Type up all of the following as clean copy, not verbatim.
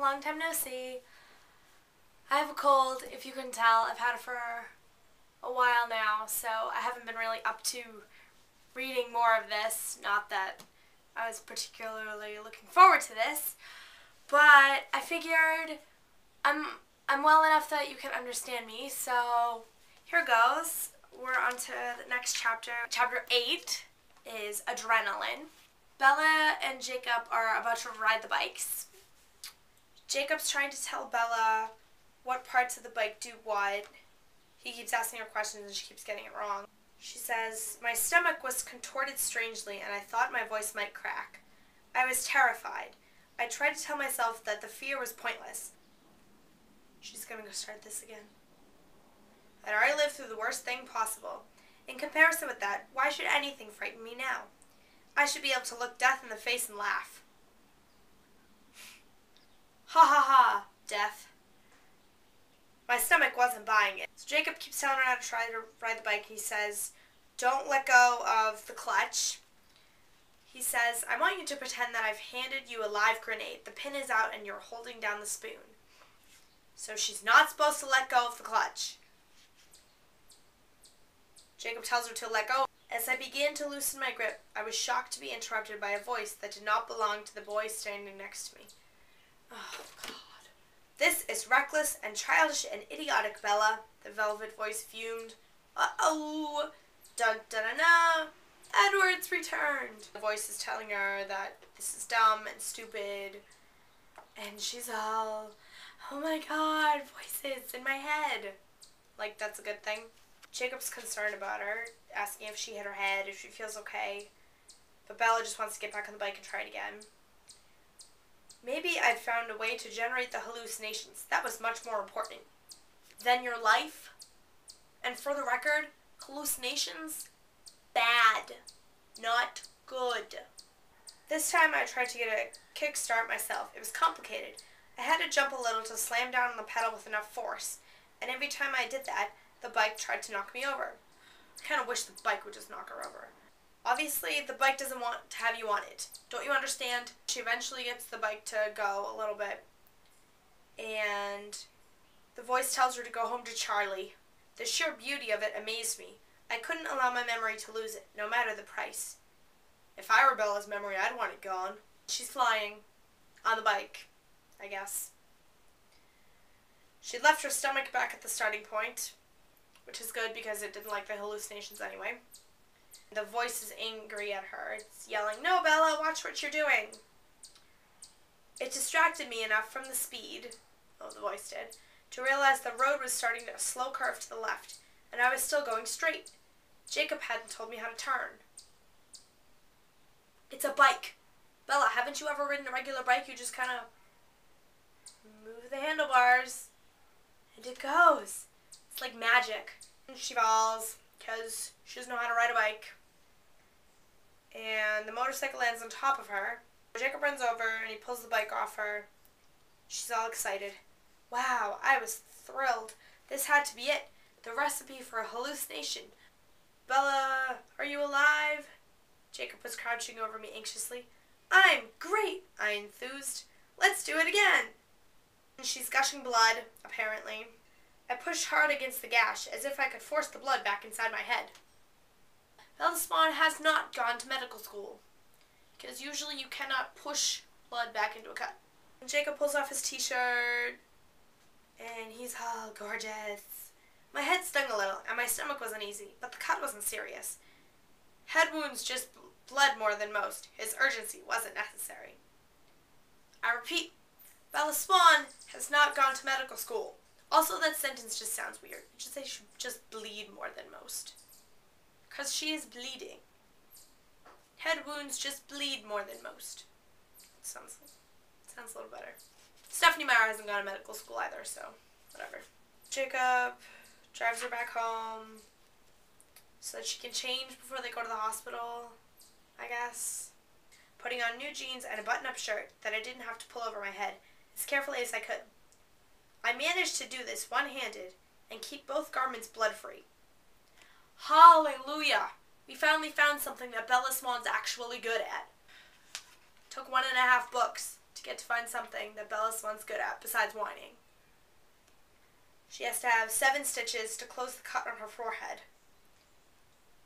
long time no see. I have a cold, if you couldn't tell. I've had it for a while now, so I haven't been really up to reading more of this. Not that I was particularly looking forward to this, but I figured I'm well enough that you can understand me, so here goes. We're on to the next chapter. Chapter 8 is Adrenaline. Bella and Jacob are about to ride the bikes. Jacob's trying to tell Bella what parts of the bike do what. He keeps asking her questions and she keeps getting it wrong. She says, "My stomach was contorted strangely and I thought my voice might crack. I was terrified. I tried to tell myself that the fear was pointless." She's gonna go start this again. "I'd already lived through the worst thing possible. In comparison with that, why should anything frighten me now? I should be able to look death in the face and laugh." Ha ha ha, Death. My stomach wasn't buying it. So Jacob keeps telling her how to try to ride the bike. He says, "Don't let go of the clutch." He says, "I want you to pretend that I've handed you a live grenade. The pin is out and you're holding down the spoon." So she's not supposed to let go of the clutch. Jacob tells her to let go. As I began to loosen my grip, I was shocked to be interrupted by a voice that did not belong to the boy standing next to me. Oh, God. "This is reckless and childish and idiotic, Bella," the velvet voice fumed. "Uh-oh. Dun-dun-dun-dun. Edward's returned." The voice is telling her that this is dumb and stupid. And she's all, "Oh my God, voices in my head." Like, that's a good thing. Jacob's concerned about her, asking if she hit her head, if she feels okay. But Bella just wants to get back on the bike and try it again. "Maybe I'd found a way to generate the hallucinations. That was much more important than your life. And for the record, hallucinations, bad, not good." This time I tried to get a kickstart myself. It was complicated. I had to jump a little to slam down on the pedal with enough force. And every time I did that, the bike tried to knock me over. I kind of wish the bike would just knock her over. Obviously, the bike doesn't want to have you on it. Don't you understand? She eventually gets the bike to go a little bit. And the voice tells her to go home to Charlie. The sheer beauty of it amazed me. I couldn't allow my memory to lose it, no matter the price. If I were Bella's memory, I'd want it gone. She's flying on the bike, I guess. She left her stomach back at the starting point, which is good because it didn't like the hallucinations anyway. The voice is angry at her. It's yelling, "No, Bella, watch what you're doing." It distracted me enough from the speed, the voice did, to realize the road was starting a slow curve to the left, and I was still going straight. Jacob hadn't told me how to turn. It's a bike. Bella, haven't you ever ridden a regular bike? You just kind of move the handlebars, and it goes. It's like magic. She falls because she doesn't know how to ride a bike. And the motorcycle lands on top of her. Jacob runs over and he pulls the bike off her. She's all excited. Wow, I was thrilled. This had to be it. The recipe for a hallucination. "Bella, are you alive?" Jacob was crouching over me anxiously. "I'm great," I enthused. "Let's do it again." And she's gushing blood, apparently. I pushed hard against the gash, as if I could force the blood back inside my head. Bella Swan has not gone to medical school, because usually you cannot push blood back into a cut. And Jacob pulls off his t-shirt, and he's all gorgeous. My head stung a little, and my stomach was uneasy, but the cut wasn't serious. Head wounds just bled more than most. His urgency wasn't necessary. I repeat, Bella Swan has not gone to medical school. Also, that sentence just sounds weird. You should say she just bleed more than most. Because she is bleeding. Head wounds just bleed more than most. Sounds a little better. Stephanie Meyer hasn't gone to medical school either, so whatever. Jacob drives her back home so that she can change before they go to the hospital, I guess. Putting on new jeans and a button-up shirt that I didn't have to pull over my head as carefully as I could. I managed to do this one-handed and keep both garments blood-free. Hallelujah! We finally found something that Bella Swan's actually good at. Took 1.5 books. to get to find something that Bella's once good at besides whining. She has to have 7 stitches to close the cut on her forehead.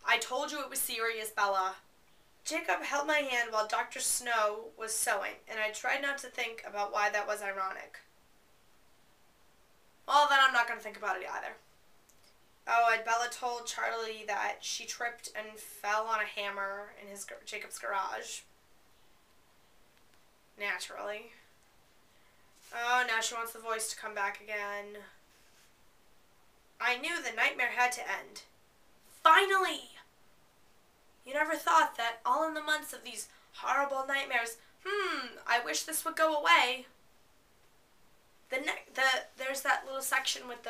I told you it was serious, Bella. Jacob held my hand while Dr. Snow was sewing, and I tried not to think about why that was ironic. Well, then I'm not going to think about it either. Oh, and Bella told Charlie that she tripped and fell on a hammer in Jacob's garage. Naturally. Oh, now she wants the voice to come back again. I knew the nightmare had to end. Finally! You never thought that all in the months of these horrible nightmares, I wish this would go away. There's that little section with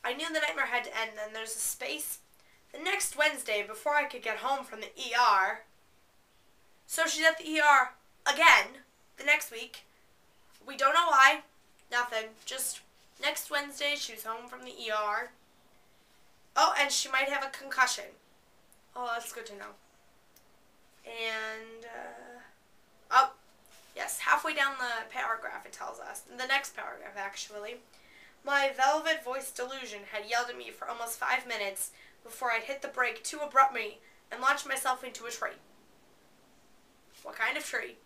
I knew the nightmare had to end, and then there's a space. The next Wednesday, before I could get home from the ER. So she's at the ER again the next week. We don't know why. Nothing. Just next Wednesday, she was home from the ER. Oh, and she might have a concussion. Oh, that's good to know. And, oh, yes, halfway down the paragraph it tells us, the next paragraph actually, my velvet voice delusion had yelled at me for almost 5 minutes before I'd hit the brake too abruptly and launched myself into a tree. What kind of tree?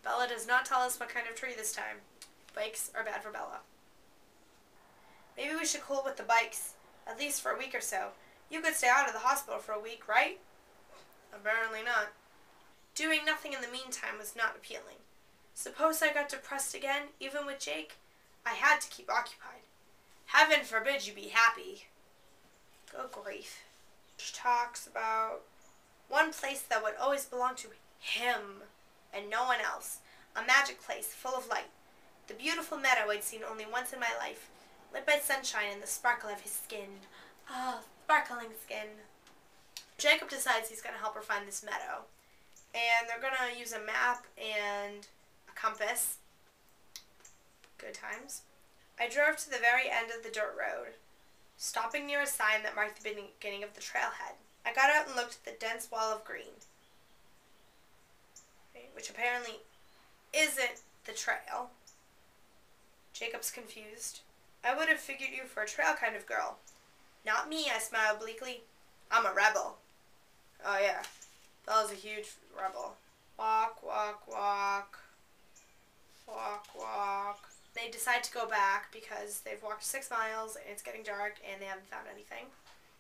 Bella does not tell us what kind of tree this time. Bikes are bad for Bella. Maybe we should cool with the bikes, at least for a week or so. You could stay out of the hospital for a week, right? Apparently not. Doing nothing in the meantime was not appealing. Suppose I got depressed again, even with Jake? I had to keep occupied. Heaven forbid you be happy. Good grief. She talks about one place that would always belong to him and no one else. A magic place full of light. The beautiful meadow I'd seen only once in my life, lit by sunshine and the sparkle of his skin. Oh, sparkling skin. Jacob decides he's going to help her find this meadow. And they're going to use a map and a compass. Good times. I drove to the very end of the dirt road, stopping near a sign that marked the beginning of the trailhead. I got out and looked at the dense wall of green, which apparently isn't the trail. Jacob's confused. I would have figured you for a trail kind of girl. Not me, I smiled bleakly. I'm a rebel. Oh yeah, Bella's a huge rebel. Walk, walk, walk. Walk, walk. They decide to go back because they've walked 6 miles and it's getting dark and they haven't found anything.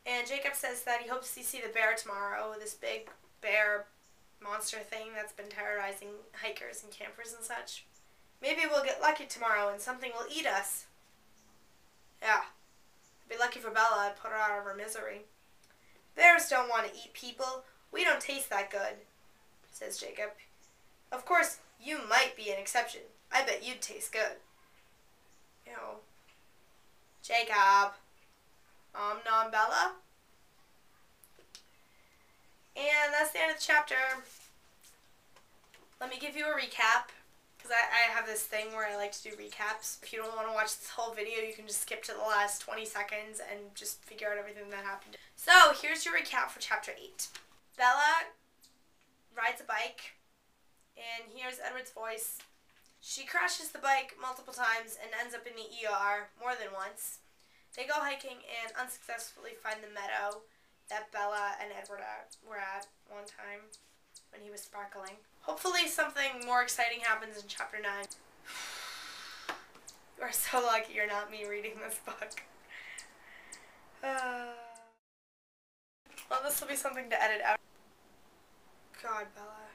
And Jacob says that he hopes to see the bear tomorrow, this big bear monster thing that's been terrorizing hikers and campers and such. Maybe we'll get lucky tomorrow and something will eat us. Yeah. Be lucky for Bella, I'd put her out of her misery. Bears don't want to eat people. We don't taste that good, says Jacob. Of course, you might be an exception. I bet you'd taste good. Ew. Jacob. Nom Bella. And that's the end of the chapter. Let me give you a recap, because I have this thing where I like to do recaps. If you don't want to watch this whole video, you can just skip to the last 20 seconds and just figure out everything that happened. So, here's your recap for Chapter 8. Bella rides a bike and hears Edward's voice. She crashes the bike multiple times and ends up in the ER more than once. They go hiking and unsuccessfully find the meadow that Bella and Edward were at one time when he was sparkling. Hopefully something more exciting happens in Chapter 9. You are so lucky you're not me reading this book. Well, this will be something to edit out. God, Bella.